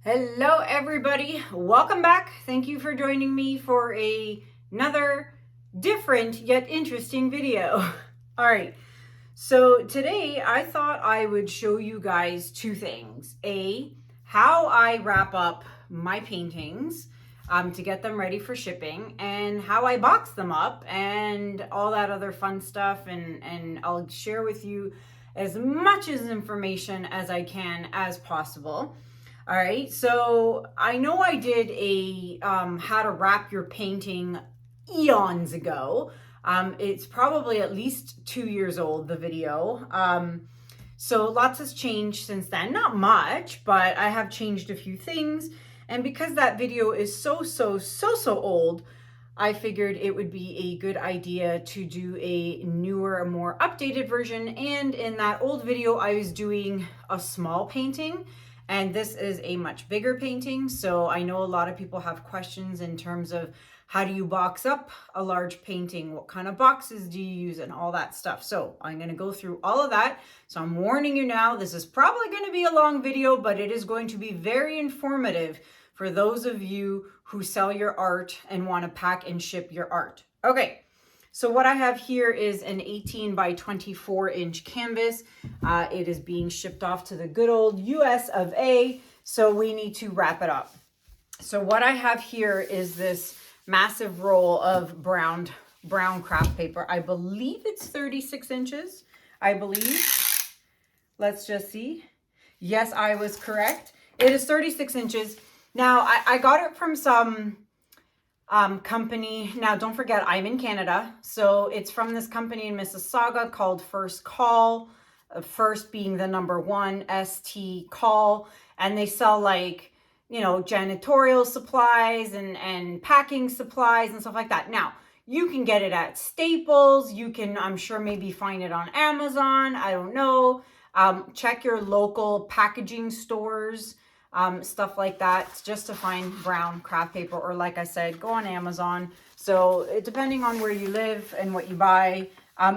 Hello everybody, welcome back. Thank you for joining me for another different yet interesting video. All right, so today I thought I would show you guys two things. How I wrap up my paintings to get them ready for shipping, and how I box them up and all that other fun stuff, and I'll share with you as much as information as I can as possible. All right, so I know I did a how to wrap your painting eons ago. It's probably at least 2 years old, the video. So lots has changed since then. Not much, but I have changed a few things. And because that video is so old, I figured it would be a good idea to do a newer, a more updated version. And in that old video, I was doing a small painting, and this is a much bigger painting. So I know a lot of people have questions in terms of how do you box up a large painting? What kind of boxes do you use and all that stuff? So I'm going to go through all of that. So I'm warning you now, this is probably going to be a long video, but it is going to be very informative for those of you who sell your art and want to pack and ship your art. Okay. So what I have here is an 18 by 24 inch canvas. It is being shipped off to the good old US of A. So we need to wrap it up. So what I have here is this massive roll of brown craft paper. I believe it's 36 inches. I believe. Let's just see. Yes, I was correct. It is 36 inches. Now I got it from some company. Now, don't forget, I'm in Canada. So it's from this company in Mississauga called First Call. First being the number 1, ST Call. And they sell like, you know, janitorial supplies and packing supplies and stuff like that. Now, you can get it at Staples. You can, I'm sure, maybe find it on Amazon. I don't know. Check your local packaging stores. Stuff like that, just to find brown craft paper, or like I said, go on Amazon. So depending on where you live and what you buy,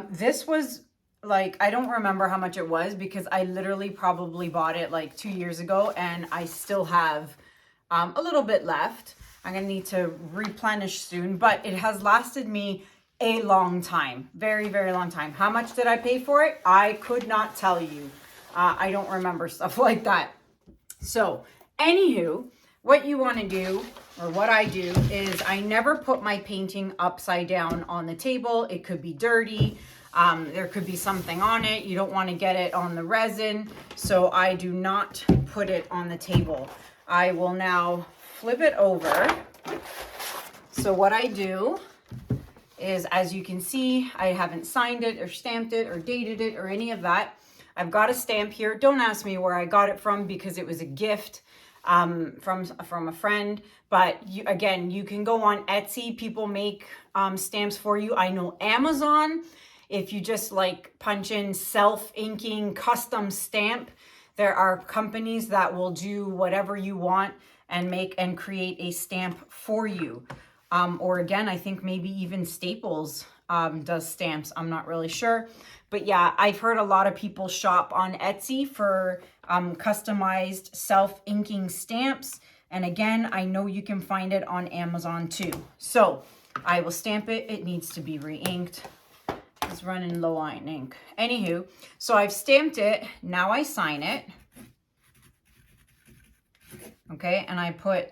this was like, I don't remember how much it was because I literally probably bought it like 2 years ago, and I still have a little bit left. I'm gonna need to replenish soon, but it has lasted me a long time, very long time. How much did I pay for it? I could not tell you. I don't remember stuff like that. So, anywho, what you want to do, or what I do, is I never put my painting upside down on the table. It could be dirty. There could be something on it. You don't want to get it on the resin. So I do not put it on the table. I will now flip it over. So what I do is, as you can see, I haven't signed it or stamped it or dated it or any of that. I've got a stamp here. Don't ask me where I got it from because it was a gift from a friend. But again, you can go on Etsy. People make stamps for you. I know Amazon, if you just like punch in self-inking custom stamp, there are companies that will do whatever you want and make and create a stamp for you. Or again, I think maybe even Staples does stamps. I'm not really sure. But yeah, I've heard a lot of people shop on Etsy for customized self-inking stamps. And again, I know you can find it on Amazon too. So I will stamp it. It needs to be re-inked. It's running low on ink. Anywho, so I've stamped it. Now I sign it. Okay, and I put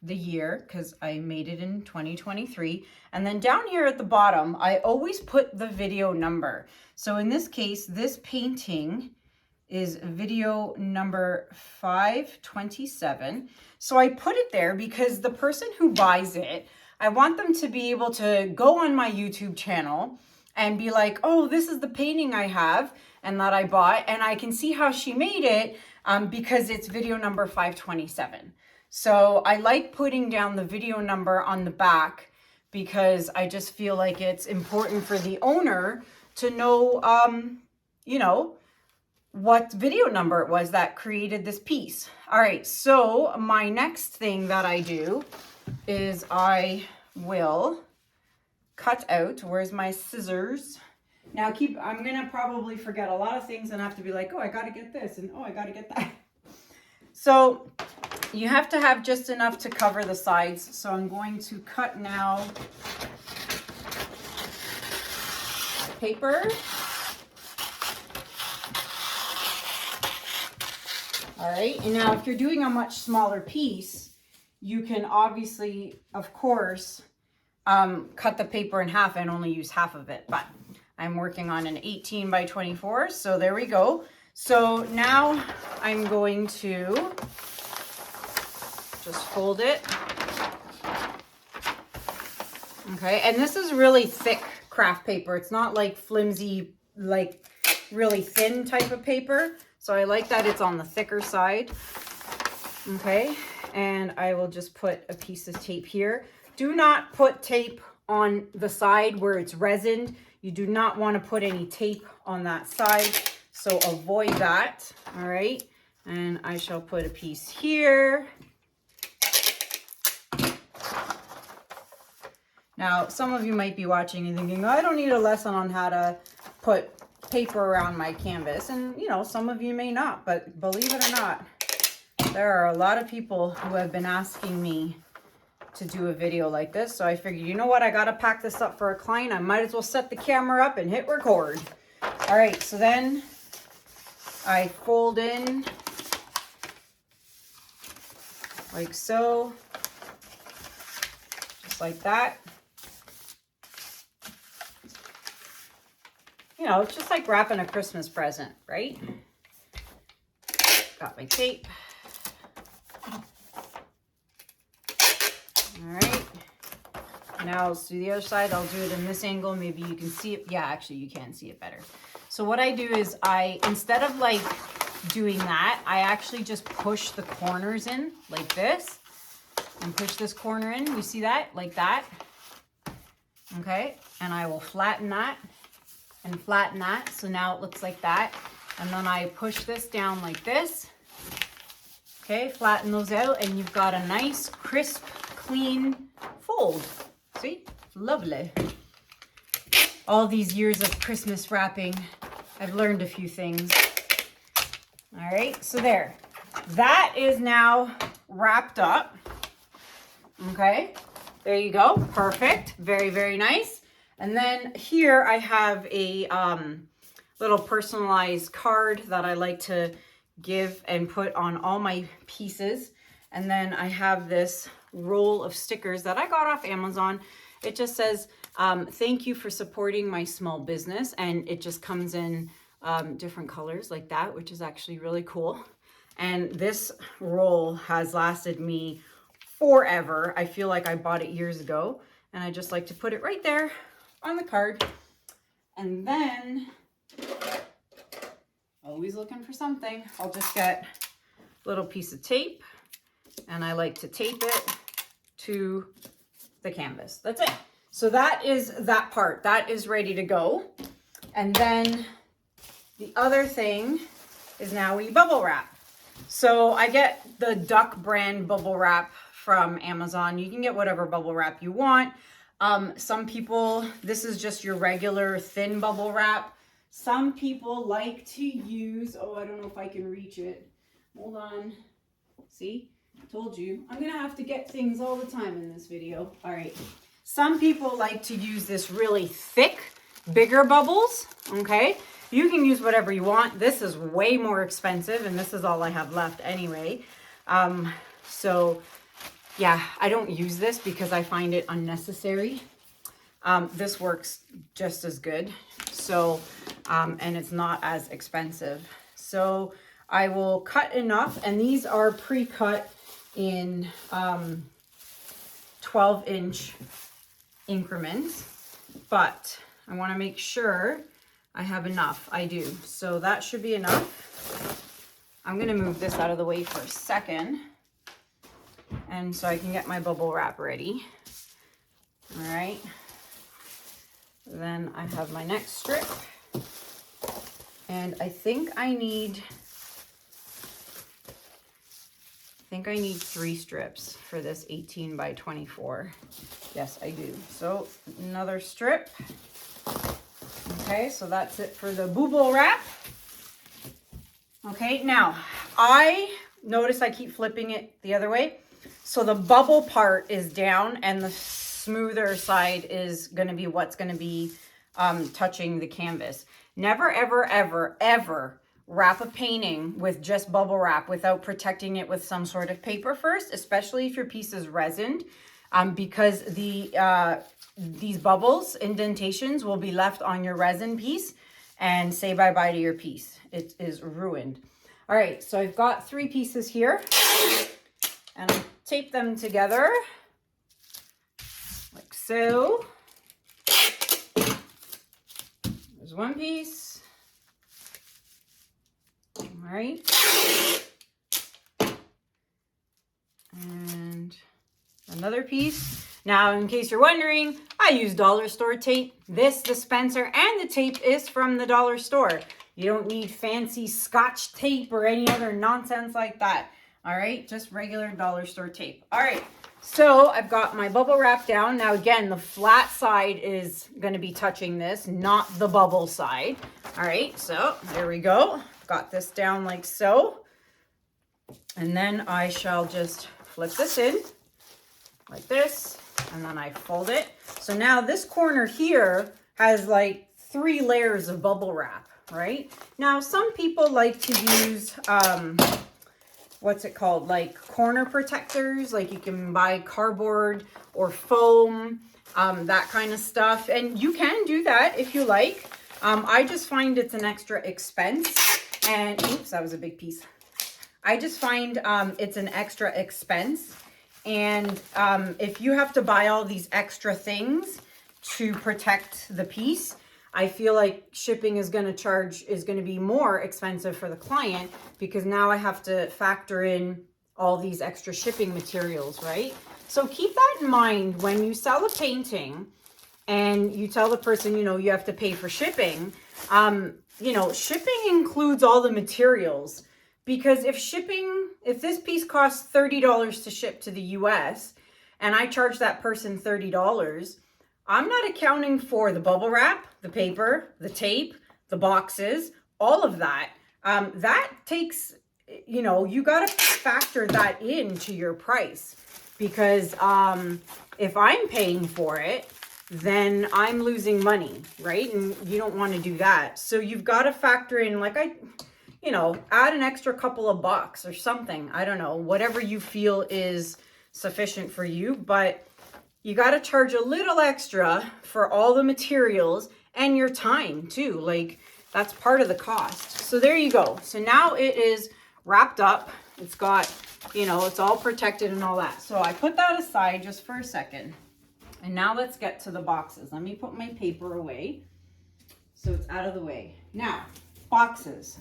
the year because I made it in 2023. And then down here at the bottom, I always put the video number. So in this case, this painting is video number 527. So I put it there because the person who buys it, I want them to be able to go on my YouTube channel and be like, oh, this is the painting I have and that I bought, and I can see how she made it because it's video number 527. So I like putting down the video number on the back because I just feel like it's important for the owner to know, you know, what video number it was that created this piece. All right, so my next thing that I do is I will cut out, where's my scissors? Now I'm gonna probably forget a lot of things and have to be like, oh, I gotta get this, and oh, I gotta get that. So you have to have just enough to cover the sides. So I'm going to cut now paper. All right, and now if you're doing a much smaller piece, you can obviously, of course, cut the paper in half and only use half of it. But I'm working on an 18 by 24, so there we go. So now I'm going to just fold it. Okay, and this is really thick craft paper. It's not like flimsy, like really thin type of paper. So I like that it's on the thicker side. Okay, and I will just put a piece of tape here. Do not put tape on the side where it's resined. You do not want to put any tape on that side, so avoid that. All right, and I shall put a piece here. Now, some of you might be watching and thinking, I don't need a lesson on how to put paper around my canvas. And, you know, some of you may not, but believe it or not, there are a lot of people who have been asking me to do a video like this. So I figured, you know what, I got to pack this up for a client. I might as well set the camera up and hit record. All right, so then I fold in like so, just like that. You know, it's just like wrapping a Christmas present, right? Got my tape. All right. Now let's do the other side. I'll do it in this angle. Maybe you can see it. Yeah, actually you can see it better. So what I do is instead of like doing that, I actually just push the corners in like this and push this corner in. You see that? Like that. Okay. And I will flatten that and flatten that. So now it looks like that. And then I push this down like this. Okay, flatten those out and you've got a nice, crisp, clean fold. See? Lovely. All these years of Christmas wrapping, I've learned a few things. All right, so there. That is now wrapped up. Okay, there you go. Perfect. Very, very nice. And then here I have a little personalized card that I like to give and put on all my pieces. And then I have this roll of stickers that I got off Amazon. It just says, thank you for supporting my small business. And it just comes in different colors like that, which is actually really cool. And this roll has lasted me forever. I feel like I bought it years ago. And I just like to put it right there on the card. And then, always looking for something, I'll just get a little piece of tape and I like to tape it to the canvas. That's it. So that is that part. That is ready to go. And then the other thing is now we bubble wrap. So I get the Duck brand bubble wrap from Amazon. You can get whatever bubble wrap you want. Some people, this is just your regular thin bubble wrap. Some people like to use, oh, I don't know if I can reach it. Hold on. See, I told you. I'm going to have to get things all the time in this video. All right. Some people like to use this really thick, bigger bubbles. Okay. You can use whatever you want. This is way more expensive and this is all I have left anyway. So yeah, I don't use this because I find it unnecessary. This works just as good. So, and it's not as expensive. So I will cut enough, and these are pre-cut in 12-inch increments, but I want to make sure I have enough. I do. So that should be enough. I'm going to move this out of the way for a second. And so I can get my bubble wrap ready. All right. Then I have my next strip. And I think I need 3 strips for this 18 by 24. Yes, I do. So another strip. Okay, so that's it for the bubble wrap. Okay, now I notice I keep flipping it the other way. So the bubble part is down and the smoother side is going to be what's going to be touching the canvas. Never, ever, ever, ever wrap a painting with just bubble wrap without protecting it with some sort of paper first, especially if your piece is resined, because these bubbles, indentations, will be left on your resin piece and say bye-bye to your piece. It is ruined. All right, so I've got 3 pieces here, and I tape them together like so. There's one piece. All right. And another piece. Now, in case you're wondering, I use dollar store tape. This dispenser and the tape is from the dollar store. You don't need fancy Scotch tape or any other nonsense like that. All right, just regular dollar store tape. All right, so I've got my bubble wrap down. Now, again, the flat side is going to be touching this, not the bubble side. All right, so there we go. Got this down like so. And then I shall just flip this in like this, and then I fold it. So now this corner here has like 3 layers of bubble wrap, right? Now, some people like to use, what's it called? Like corner protectors, like you can buy cardboard or foam, that kind of stuff. And you can do that if you like. I just find it's an extra expense. And, oops, that was a big piece. I just find it's an extra expense. And if you have to buy all these extra things to protect the piece, I feel like shipping is going to be more expensive for the client, because now I have to factor in all these extra shipping materials, right? So keep that in mind when you sell a painting and you tell the person, you know, you have to pay for shipping. You know, shipping includes all the materials, because if this piece costs $30 to ship to the US and I charge that person $30, I'm not accounting for the bubble wrap, the paper, the tape, the boxes, all of that. That takes, you know, you got to factor that into your price, because if I'm paying for it, then I'm losing money, right? And you don't want to do that. So you've got to factor in, like, you know, add an extra couple of bucks or something. I don't know, whatever you feel is sufficient for you, but you got to charge a little extra for all the materials and your time too. Like, that's part of the cost. So there you go. So now it is wrapped up. It's got, you know, it's all protected and all that. So I put that aside just for a second. And now let's get to the boxes. Let me put my paper away so it's out of the way. Now, boxes.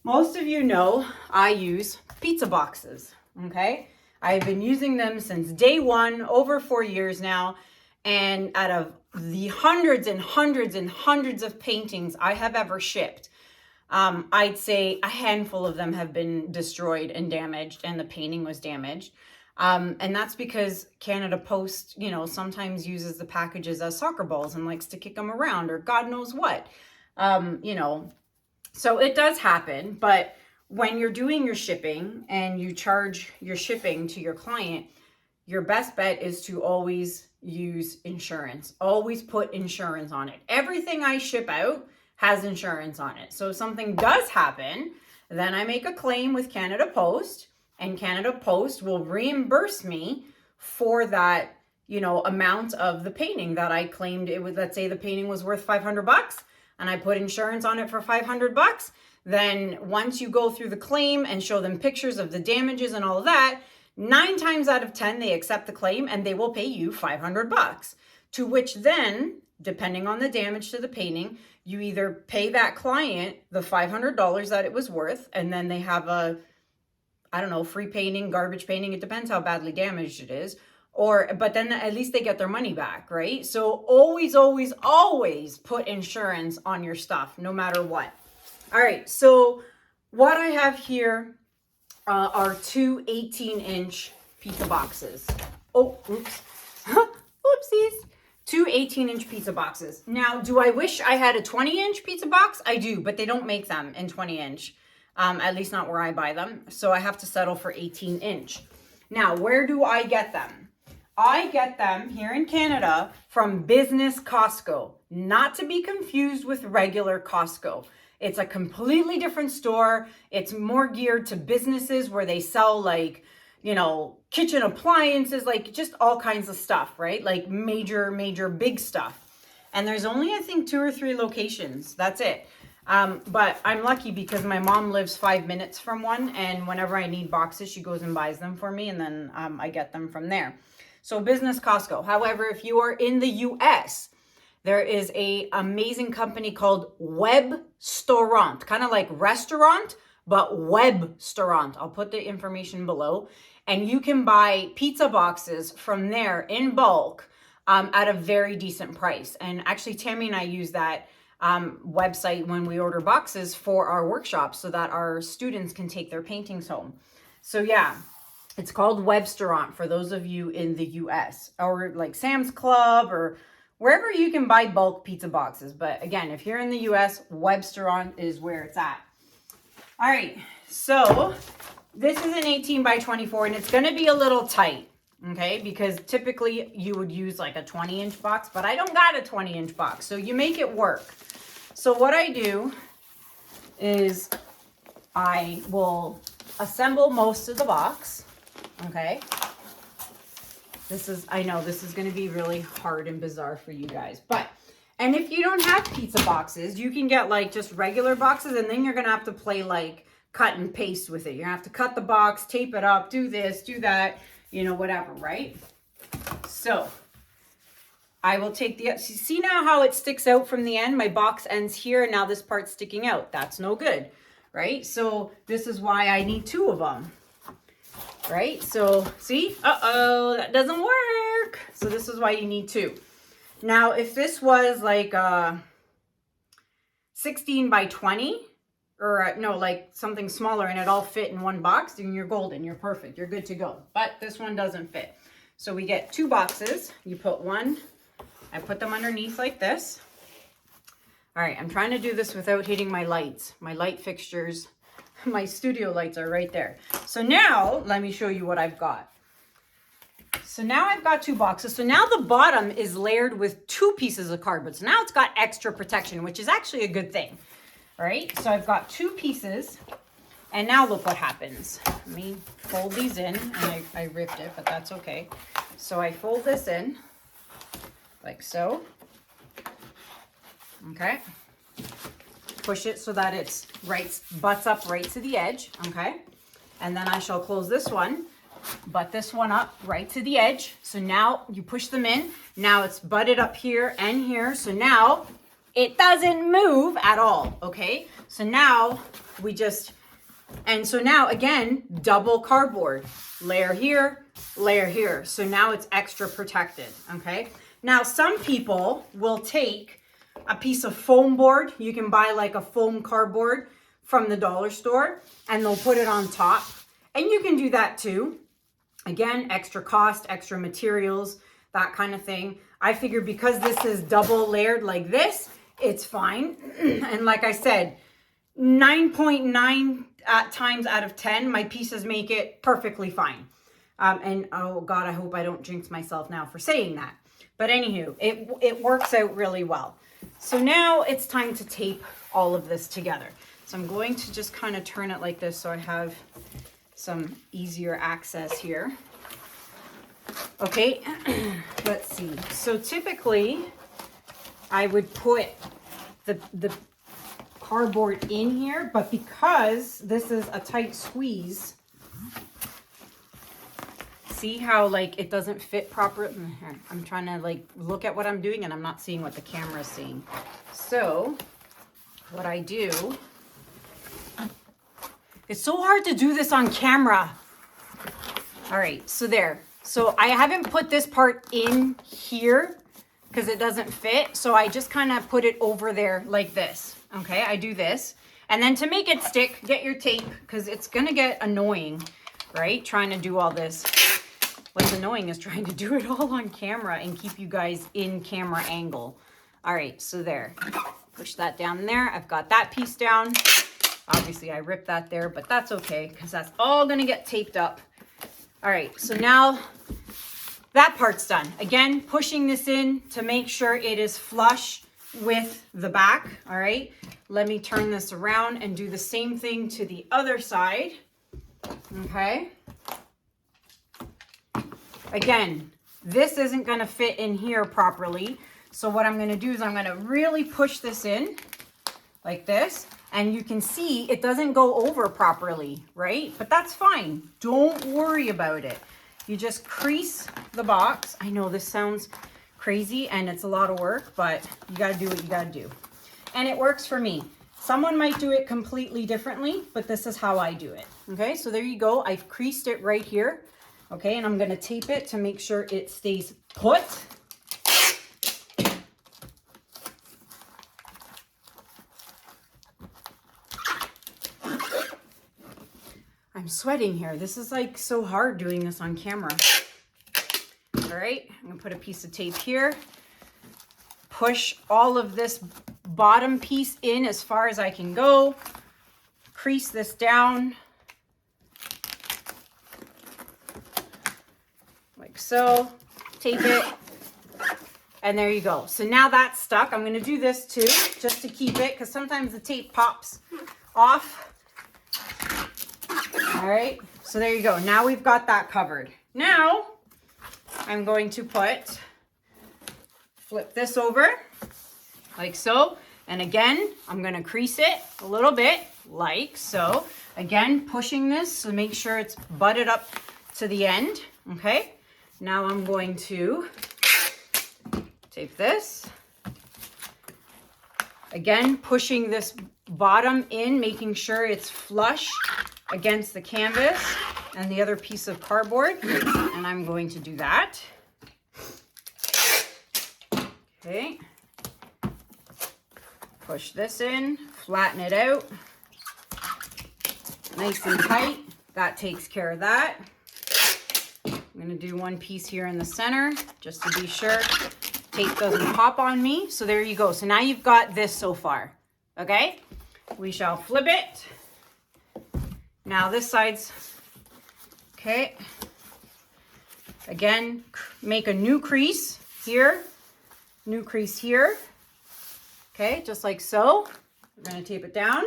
Most of you know I use pizza boxes, okay? I've been using them since day one, over 4 years now. And out of the hundreds and hundreds and hundreds of paintings I have ever shipped, I'd say a handful of them have been destroyed and damaged, and the painting was damaged. And that's because Canada Post, you know, sometimes uses the packages as soccer balls and likes to kick them around, or God knows what, you know. So it does happen, but when you're doing your shipping and you charge your shipping to your client, your best bet is to always use insurance. Always put insurance on it. Everything I ship out has insurance on it. So if something does happen, then I make a claim with Canada Post, and Canada Post will reimburse me for that, you know, amount of the painting that I claimed it was. Let's say the painting was worth $500 and I put insurance on it for $500. Then once you go through the claim and show them pictures of the damages and all of that, 9 times out of 10, they accept the claim and they will pay you $500, to which then, depending on the damage to the painting, you either pay that client the $500 that it was worth, and then they have a, I don't know, free painting, garbage painting. It depends how badly damaged it is. But then at least they get their money back, right? So always, always, always put insurance on your stuff, no matter what. All right, so what I have here are 2 18-inch pizza boxes. Oh, oops. Oopsies. 2 18-inch pizza boxes. Now, do I wish I had a 20-inch pizza box? I do, but they don't make them in 20-inch. at least not where I buy them. So I have to settle for 18-inch. Now, where do I get them? I get them here in Canada from Business Costco, not to be confused with regular Costco. It's a completely different store. It's more geared to businesses where they sell like, you know, kitchen appliances, like just all kinds of stuff, right? Like major big stuff. And there's only, I think, 2 or 3 locations. That's it. But I'm lucky because my mom lives 5 minutes from one, and whenever I need boxes, she goes and buys them for me, and then I get them from there. So Business Costco. However, if you are in the US, there is a amazing company called Webstaurant, kind of like restaurant, but Webstaurant. I'll put the information below. And you can buy pizza boxes from there in bulk at a very decent price. And actually, Tammy and I use that website when we order boxes for our workshops so that our students can take their paintings home. So yeah, it's called Webstaurant for those of you in the US, or like Sam's Club or wherever you can buy bulk pizza boxes. But again, if you're in the US, Webstaurant is where it's at. All right, so this is an 18 by 24 and it's going to be a little tight. Okay, because typically you would use like a 20-inch box, but I don't got a 20-inch box, so you make it work. So what I do is I will assemble most of the box. Okay, I know this is going to be really hard and bizarre for you guys, and if you don't have pizza boxes, you can get like just regular boxes, and then you're going to have to play like cut and paste with it. You're going to have to cut the box, tape it up, do this, do that, you know, whatever, right? So I will take see now how it sticks out from the end? My box ends here, and now this part's sticking out. That's no good, right? So this is why I need 2 of them, right? So see, that doesn't work. So this is why you need 2. Now, if this was like 16 by 20, or no, like something smaller, and it all fit in one box, then you're golden, you're perfect, you're good to go. But this one doesn't fit. So we get 2 boxes. You put one, I put them underneath like this. All right, I'm trying to do this without hitting my lights, my light fixtures. My studio lights are right there. So now let me show you what I've got. So now I've got 2 boxes. So now the bottom is layered with 2 pieces of cardboard. So now it's got extra protection, which is actually a good thing. All right, so I've got 2 pieces, and now look what happens. Let me fold these in, and I ripped it, but that's okay. So I fold this in, like so. Okay. Push it so that it's butts up right to the edge, okay? And then I shall close this one, butt this one up right to the edge. So now you push them in. Now it's butted up here and here. So now it doesn't move at all, okay? So now so now again, double cardboard. Layer here, layer here. So now it's extra protected, okay? Now some people will take a piece of foam board. You can buy like a foam cardboard from the dollar store, and they'll put it on top. And you can do that too. Again, extra cost, extra materials, that kind of thing. I figure because this is double layered like this, it's fine. And like I said, 9.9 times out of 10, my pieces make it perfectly fine. And oh God, I hope I don't jinx myself now for saying that. But anywho, it works out really well. So now it's time to tape all of this together. So I'm going to just kind of turn it like this so I have some easier access here. Okay, let's see. So typically I would put the cardboard in here, but because this is a tight squeeze, see how like it doesn't fit properly? I'm trying to like look at what I'm doing and I'm not seeing what the camera is seeing. So what I do, it's so hard to do this on camera. All right, so there. So I haven't put this part in here because it doesn't fit. So I just kind of put it over there like this. Okay, I do this. And then to make it stick, get your tape because it's gonna get annoying, right? Trying to do all this. What's annoying is trying to do it all on camera and keep you guys in camera angle. All right, so there. Push that down there. I've got that piece down. Obviously I ripped that there, but that's okay because that's all gonna get taped up. All right, so now that part's done. Again, pushing this in to make sure it is flush with the back. All right, let me turn this around and do the same thing to the other side. Okay. Again, this isn't gonna fit in here properly. So what I'm gonna do is I'm gonna really push this in like this. And you can see it doesn't go over properly, right? But that's fine. Don't worry about it. You just crease the box. I know this sounds crazy and it's a lot of work, but you gotta do what you gotta do. And it works for me. Someone might do it completely differently, but this is how I do it. Okay, so there you go. I've creased it right here. Okay, and I'm gonna tape it to make sure it stays put. I'm sweating here. This is like so hard doing this on camera. All right, I'm gonna put a piece of tape here. Push all of this bottom piece in as far as I can go. Crease this down. Like so. Tape it. And there you go. So now that's stuck. I'm gonna do this too, just to keep it, because sometimes the tape pops off. All right, so there you go. Now we've got that covered. Now I'm going to flip this over like so. And again, I'm going to crease it a little bit like so. Again, pushing this to make sure it's butted up to the end. Okay, now I'm going to tape this. Again, pushing this bottom in, making sure it's flush against the canvas and the other piece of cardboard. And I'm going to do that. Okay. Push this in, flatten it out. Nice and tight. That takes care of that. I'm gonna do one piece here in the center, just to be sure tape doesn't pop on me. So there you go. So now you've got this so far. Okay? We shall flip it. Now this side's, okay. Again, make a new crease here, new crease here. Okay, just like so. We're gonna tape it down.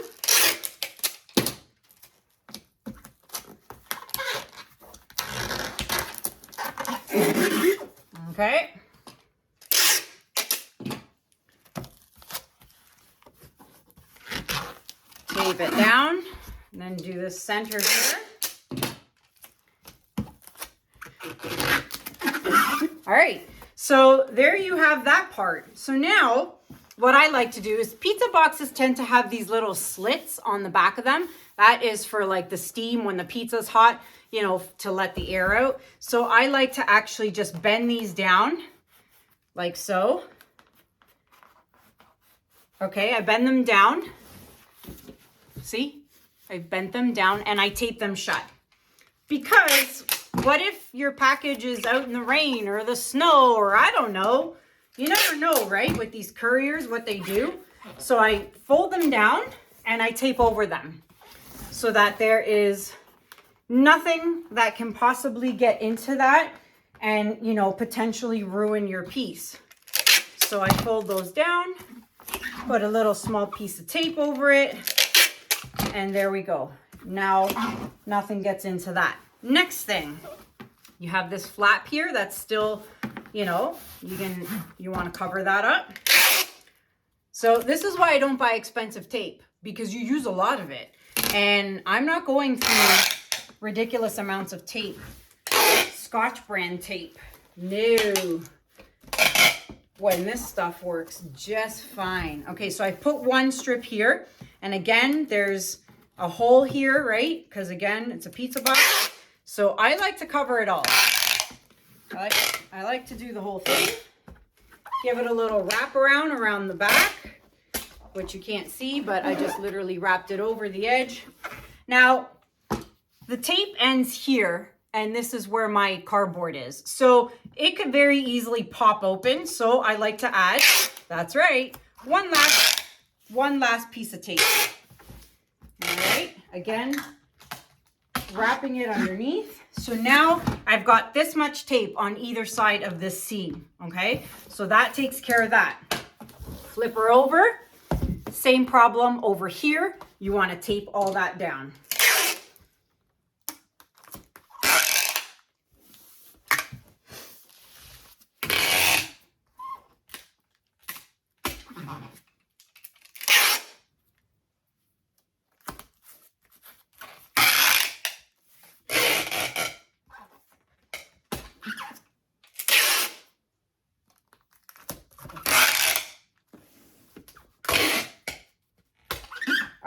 Okay. Tape it down. And then do the center here. All right, so there you have that part. So now what I like to do is pizza boxes tend to have these little slits on the back of them. That is for like the steam when the pizza's hot, you know, to let the air out. So I like to actually just bend these down like so. Okay, I bend them down. See? I bent them down and I tape them shut. Because what if your package is out in the rain or the snow or I don't know. You never know, right? With these couriers, what they do. So I fold them down and I tape over them so that there is nothing that can possibly get into that and, you know, potentially ruin your piece. So I fold those down, put a little small piece of tape over it. And there we go. Now nothing gets into that. Next thing, you have this flap here that's still, you know, you want to cover that up. So this is why I don't buy expensive tape, because you use a lot of it. And I'm not going through ridiculous amounts of tape. Scotch brand tape. No. When this stuff works just fine. Okay, so I put one strip here. And again, there's a hole here, right? Because again, it's a pizza box. So I like to cover it all. I like to do the whole thing. Give it a little wrap around the back, which you can't see, but I just literally wrapped it over the edge. Now, the tape ends here, and this is where my cardboard is. So it could very easily pop open. So I like to add, that's right, one last piece of tape. All Again, wrapping it underneath. So now I've got this much tape on either side of this seam, okay? So that takes care of that. Flip her over. Same problem over here. You want to tape all that down.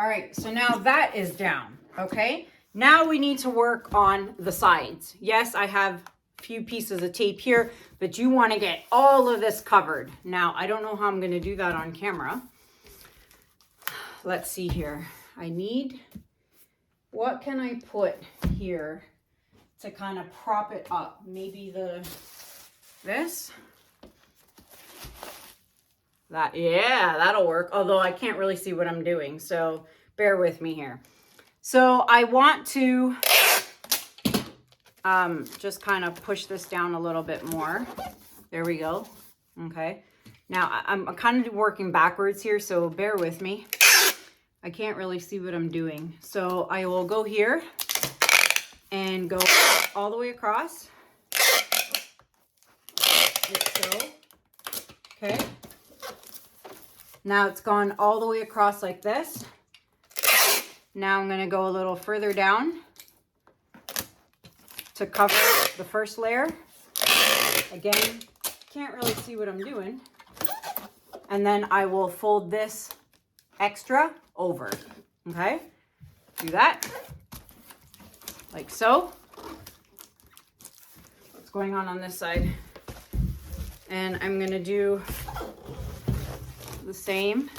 All right, so now that is down, okay? Now we need to work on the sides. Yes, I have a few pieces of tape here, but you want to get all of this covered. Now, I don't know how I'm going to do that on camera. Let's see here. I need, what can I put here to kind of prop it up? Maybe this? Yeah, that'll work. Although I can't really see what I'm doing, so bear with me here. So I want to just kind of push this down a little bit more. There we go. Okay. Now I'm kind of working backwards here, so bear with me. I can't really see what I'm doing. So I will go here and go all the way across. Like so. Okay. Now it's gone all the way across like this. Now I'm going to go a little further down to cover the first layer. Again, can't really see what I'm doing. And then I will fold this extra over. Okay? Do that. Like so. What's going on this side? And I'm going to do the same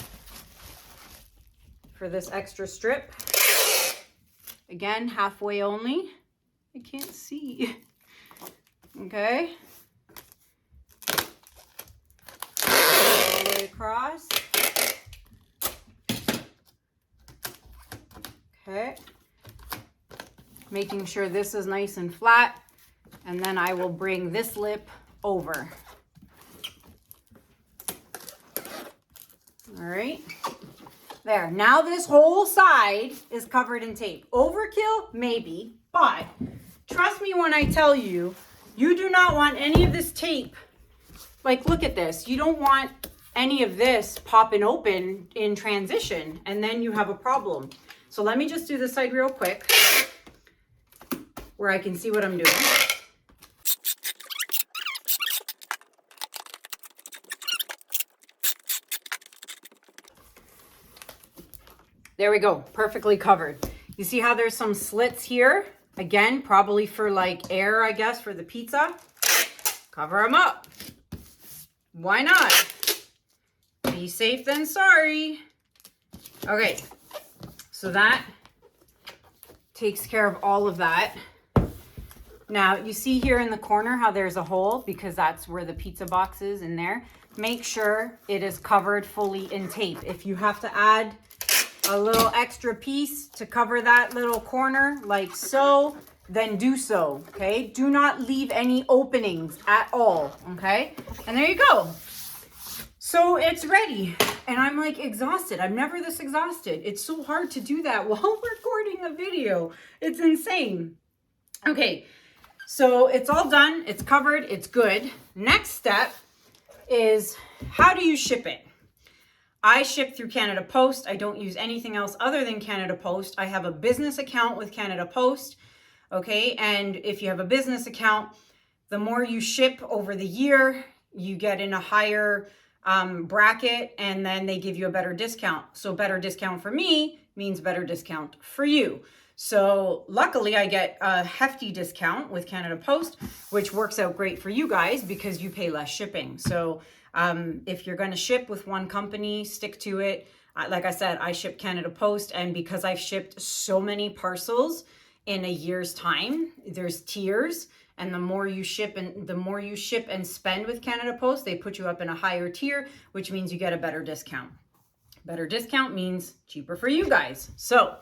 for this extra strip. Again, halfway only. I can't see. Okay. All the way across. Okay. Making sure this is nice and flat. And then I will bring this lip over. All right, there. Now this whole side is covered in tape. Overkill? Maybe, but trust me when I tell you, you do not want any of this tape. Like, look at this. You don't want any of this popping open in transition, and then you have a problem. So let me just do this side real quick where I can see what I'm doing. There we go, perfectly covered. You see how there's some slits here? Again, probably for like air, I guess, for the pizza. Cover them up. Why not? Be safe than sorry. Okay, so that takes care of all of that. Now, you see here in the corner how there's a hole because that's where the pizza box is in there. Make sure it is covered fully in tape. If you have to add a little extra piece to cover that little corner like so, then do so, okay? Do not leave any openings at all, okay? And there you go. So it's ready. And I'm like exhausted. I'm never this exhausted. It's so hard to do that while recording a video. It's insane. Okay, so it's all done. It's covered. It's good. Next step is, how do you ship it? I ship through Canada Post. I don't use anything else other than Canada Post. I have a business account with Canada Post, okay? And if you have a business account, the more you ship over the year, you get in a higher bracket, and then they give you a better discount. So better discount for me means better discount for you. So luckily I get a hefty discount with Canada Post, which works out great for you guys because you pay less shipping. So if you're going to ship with one company, stick to it. Like I said, I ship Canada Post, and because I've shipped so many parcels in a year's time, there's tiers, and the more you ship and spend with Canada Post, they put you up in a higher tier, which means you get a better discount. Better discount means cheaper for you guys. So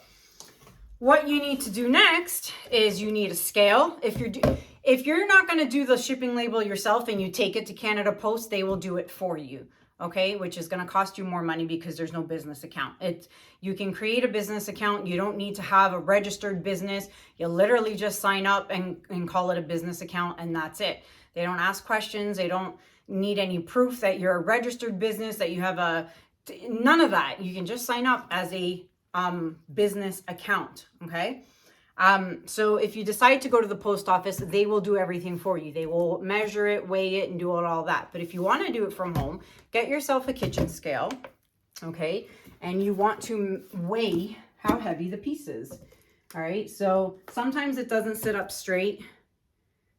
what you need to do next is you need a scale. If you're not going to do the shipping label yourself and you take it to Canada Post, they will do it for you. Okay, which is going to cost you more money because there's no business account. You can create a business account. You don't need to have a registered business. You literally just sign up and call it a business account, and that's it. They don't ask questions. They don't need any proof that you're a registered business, that you have none of that. You can just sign up as a business account. Okay. So if you decide to go to the post office, they will do everything for you. They will measure it, weigh it, and do all that. But if you want to do it from home, get yourself a kitchen scale, okay? And you want to weigh how heavy the piece is, all right? So sometimes it doesn't sit up straight.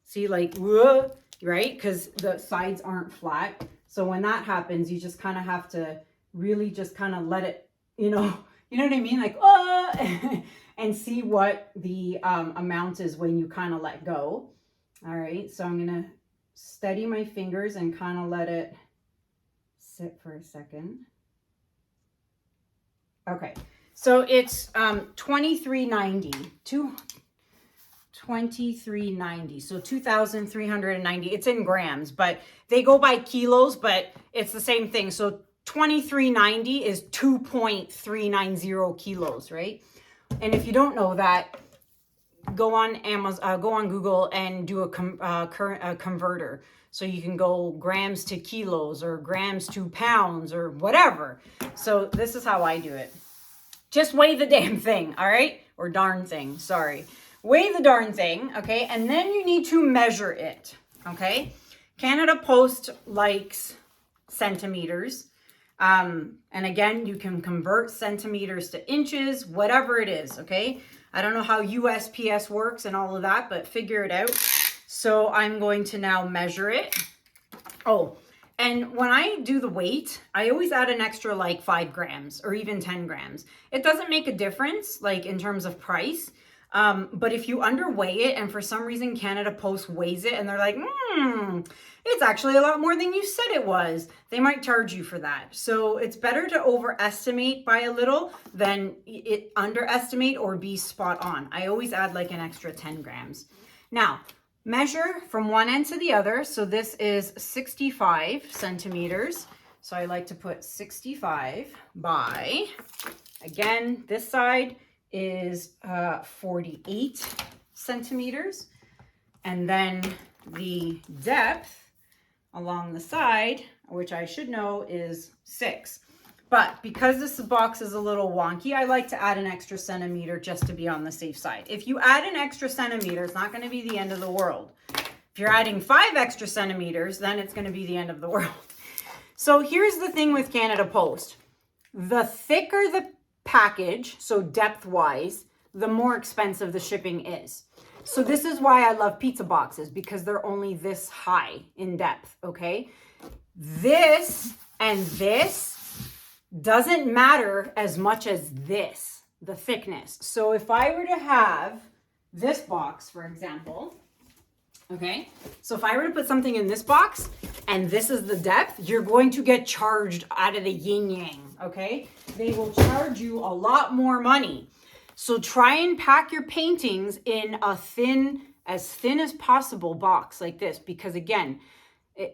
See, like, whoa, right? Because the sides aren't flat. So when that happens, you just kind of have to really just kind of let it, you know what I mean? Like, oh, and see what the amount is when you kind of let go. All right, so I'm gonna steady my fingers and kind of let it sit for a second. Okay, so it's 2390, 2390, so 2,390. It's in grams, but they go by kilos, but it's the same thing. So 2390 is 2.390 kilos, right? And if you don't know that, go on Amazon, go on Google and do a converter. So you can go grams to kilos or grams to pounds or whatever. So this is how I do it. Just weigh the damn thing, all right? Or darn thing, sorry. Weigh the darn thing, okay? And then you need to measure it, okay? Canada Post likes centimeters. And again, you can convert centimeters to inches, whatever it is, okay? I don't know how USPS works and all of that, but figure it out. So I'm going to now measure it. Oh, and when I do the weight, I always add an extra like 5 grams or even 10 grams. It doesn't make a difference, like in terms of price. But if you underweigh it and for some reason Canada Post weighs it and they're like, it's actually a lot more than you said it was, they might charge you for that. So it's better to overestimate by a little than underestimate or be spot on. I always add like an extra 10 grams. Now, measure from one end to the other. So this is 65 centimeters. So I like to put 65 by, again, this side is 48 centimeters. And then the depth along the side, which I should know, is 6. But because this box is a little wonky, I like to add an extra centimeter just to be on the safe side. If you add an extra centimeter, it's not going to be the end of the world. If you're adding 5 extra centimeters, then it's going to be the end of the world. So here's the thing with Canada Post. The thicker the package, so depth-wise, the more expensive the shipping is. So this is why I love pizza boxes, because they're only this high in depth, okay? This and this doesn't matter as much as this, the thickness. So if I were to have this box, for example, okay? So if I were to put something in this box and this is the depth, you're going to get charged out of the yin-yang, okay? They will charge you a lot more money. So try and pack your paintings in a as thin as possible box like this, because again,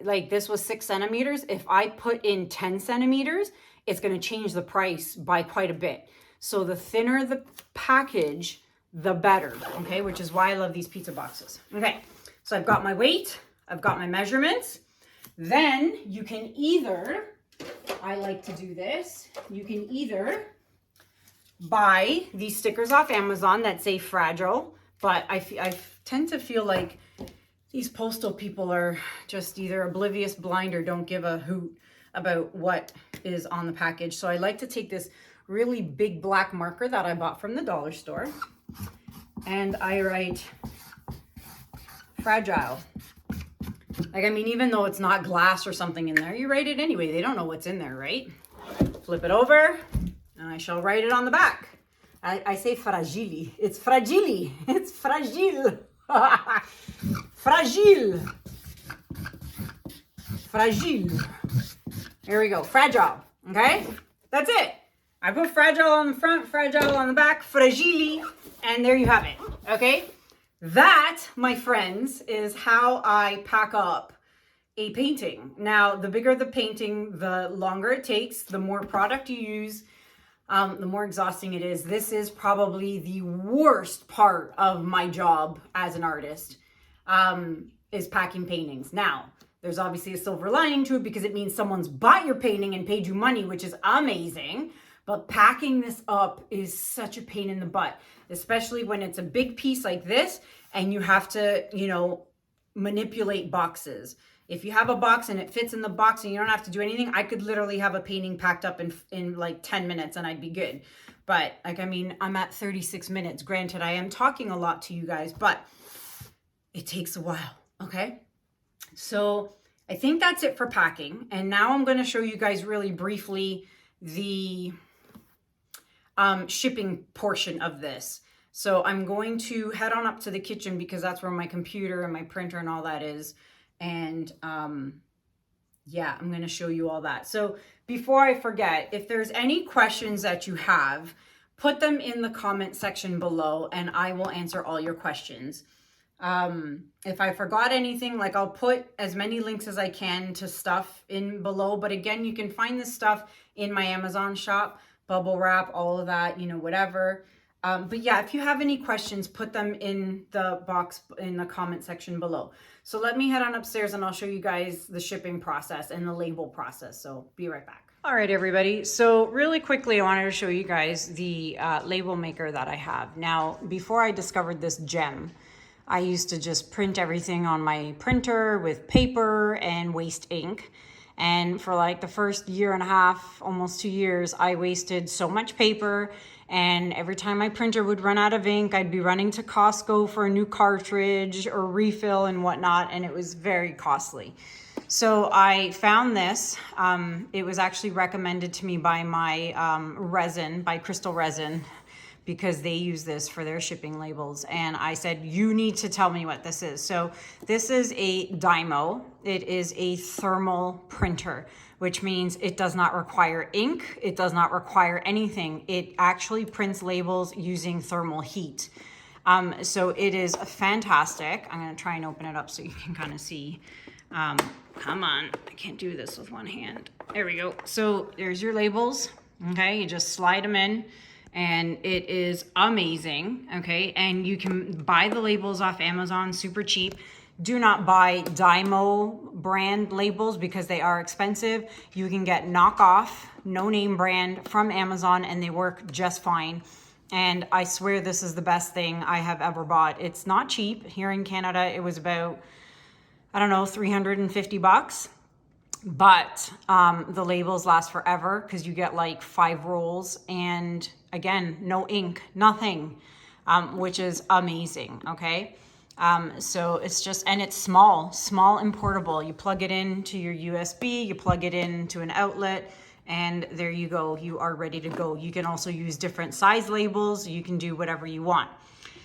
like this was 6 centimeters. If I put in 10 centimeters, it's going to change the price by quite a bit. So the thinner the package, the better, okay? Which is why I love these pizza boxes. Okay, so I've got my weight, I've got my measurements. Then you can either, I like to do this, you can either buy these stickers off Amazon that say fragile, but I tend to feel like these postal people are just either oblivious, blind, or don't give a hoot about what is on the package. So I like to take this really big black marker that I bought from the dollar store and I write fragile. Like, I mean, even though it's not glass or something in there, you write it anyway. They don't know what's in there, right? Flip it over and I shall write it on the back. I say fragile. It's fragile. It's fragile. Fragile. Fragile. Here we go. Fragile. Okay? That's it. I put fragile on the front, fragile on the back, fragile. And there you have it, okay? That, my friends, is how I pack up a painting. Now, the bigger the painting, the longer it takes, the more product you use, the more exhausting it is. This is probably the worst part of my job as an artist, is packing paintings. Now, there's obviously a silver lining to it because it means someone's bought your painting and paid you money, which is amazing. But packing this up is such a pain in the butt, especially when it's a big piece like this and you have to, you know, manipulate boxes. If you have a box and it fits in the box and you don't have to do anything, I could literally have a painting packed up in like 10 minutes and I'd be good. But like, I mean, I'm at 36 minutes. Granted, I am talking a lot to you guys, but it takes a while, okay? So I think that's it for packing. And now I'm going to show you guys really briefly the shipping portion of this. So I'm going to head on up to the kitchen because that's where my computer and my printer and all that is. And yeah, I'm going to show you all that. So before I forget, if there's any questions that you have, put them in the comment section below and I will answer all your questions. If I forgot anything, like I'll put as many links as I can to stuff in below. But again, you can find this stuff in my Amazon shop, bubble wrap, all of that, you know, whatever. But yeah, if you have any questions, put them in the box in the comment section below. So let me head on upstairs and I'll show you guys the shipping process and the label process. So be right back. All right, everybody. So really quickly, I wanted to show you guys the label maker that I have. Now, before I discovered this gem, I used to just print everything on my printer with paper and waste ink. And for like the first year and a half, almost 2 years, I wasted so much paper. And every time my printer would run out of ink, I'd be running to Costco for a new cartridge or refill and whatnot. And it was very costly. So I found this. It was actually recommended to me by my resin, by Crystal Resin, because they use this for their shipping labels. And I said, you need to tell me what this is. So this is a Dymo. It is a thermal printer, which means it does not require ink. It does not require anything. It actually prints labels using thermal heat. So it is fantastic. I'm gonna try and open it up so you can kind of see. Come on, I can't do this with one hand. There we go. So there's your labels, okay? You just slide them in. And it is amazing, okay? And you can buy the labels off Amazon super cheap. Do not buy Dymo brand labels because they are expensive. You can get knockoff, no name brand from Amazon and they work just fine. And I swear this is the best thing I have ever bought. It's not cheap. Here in Canada, it was about, I don't know, 350 bucks. But the labels last forever because you get like 5 rolls and again, no ink, nothing, which is amazing, okay? So it's just, and it's small and portable. You plug it into your USB, you plug it into an outlet, and there you go. You are ready to go. You can also use different size labels. You can do whatever you want.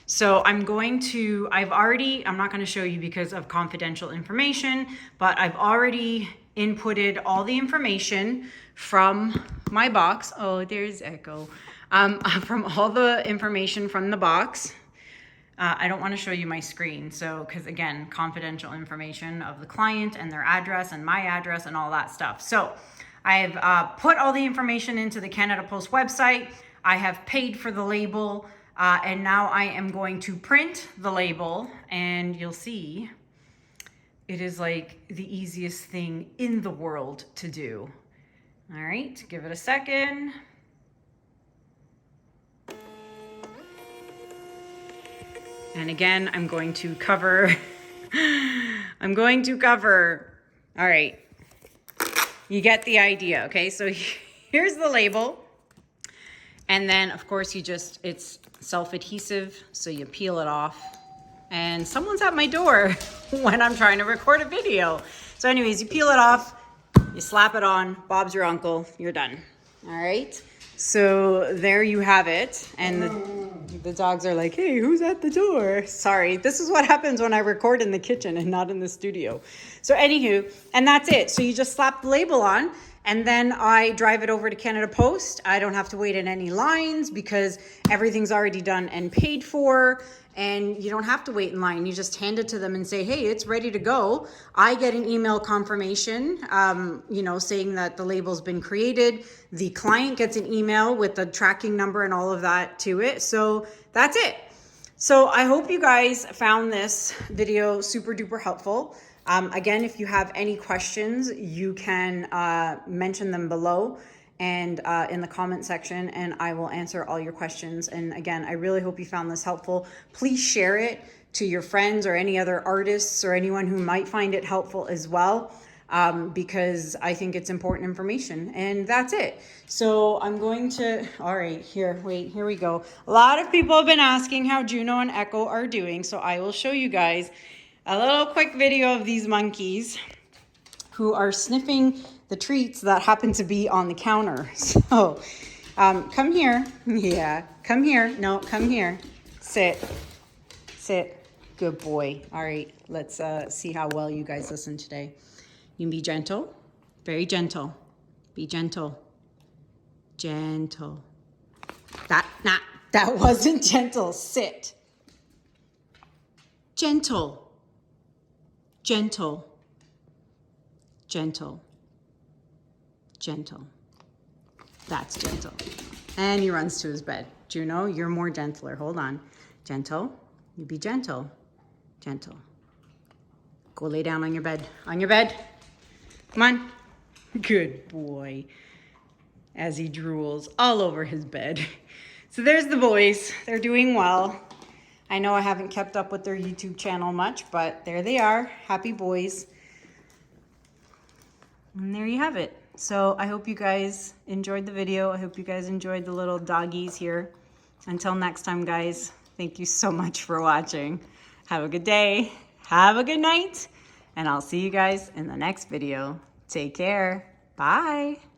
So I'm not going to show you because of confidential information, but I've already inputted all the information from my box. Oh, there's Echo. From all the information from the box. I don't want to show you my screen. So, because again, confidential information of the client and their address and my address and all that stuff. So I've put all the information into the Canada Post website. I have paid for the label. And now I am going to print the label and you'll see it is like the easiest thing in the world to do. All right, give it a second. And again, I'm going to cover, all right, you get the idea, okay? So here's the label. And then of course it's self-adhesive, so you peel it off. And someone's at my door when I'm trying to record a video. So anyways, you peel it off, you slap it on, Bob's your uncle, you're done. All right, so there you have it. And the dogs are like, hey, who's at the door? Sorry, this is what happens when I record in the kitchen and not in the studio. So anywho, and that's it. So you just slap the label on And then I drive it over to Canada Post. I don't have to wait in any lines because everything's already done and paid for. And you don't have to wait in line. You just hand it to them and say, hey, it's ready to go. I get an email confirmation, you know, saying that the label's been created. The client gets an email with the tracking number and all of that to it. So that's it. So I hope you guys found this video super duper helpful. Again, if you have any questions, you can mention them below and in the comment section, and I will answer all your questions. And again, I really hope you found this helpful. Please share it to your friends or any other artists or anyone who might find it helpful as well, because I think it's important information. And that's it. So I'm going to, all right, here we go. A lot of people have been asking how Juno and Echo are doing, so I will show you guys a little quick video of these monkeys who are sniffing the treats that happen to be on the counter. So come here. Yeah, come here. No, come here. Sit. Sit. Good boy. All right, let's see how well you guys listen today. You can be gentle. Very gentle. Be gentle. Gentle. That wasn't gentle. Sit. Gentle. Gentle. Gentle. Gentle. That's gentle. And he runs to his bed. Juno, you're more gentler. Hold on. Gentle. You be gentle. Gentle. Go lay down on your bed. On your bed. Come on. Good boy. As he drools all over his bed. So there's the boys. They're doing well. I know I haven't kept up with their YouTube channel much, but there they are. Happy boys. And there you have it. So I hope you guys enjoyed the video. I hope you guys enjoyed the little doggies here. Until next time, guys, thank you so much for watching. Have a good day. Have a good night. And I'll see you guys in the next video. Take care. Bye.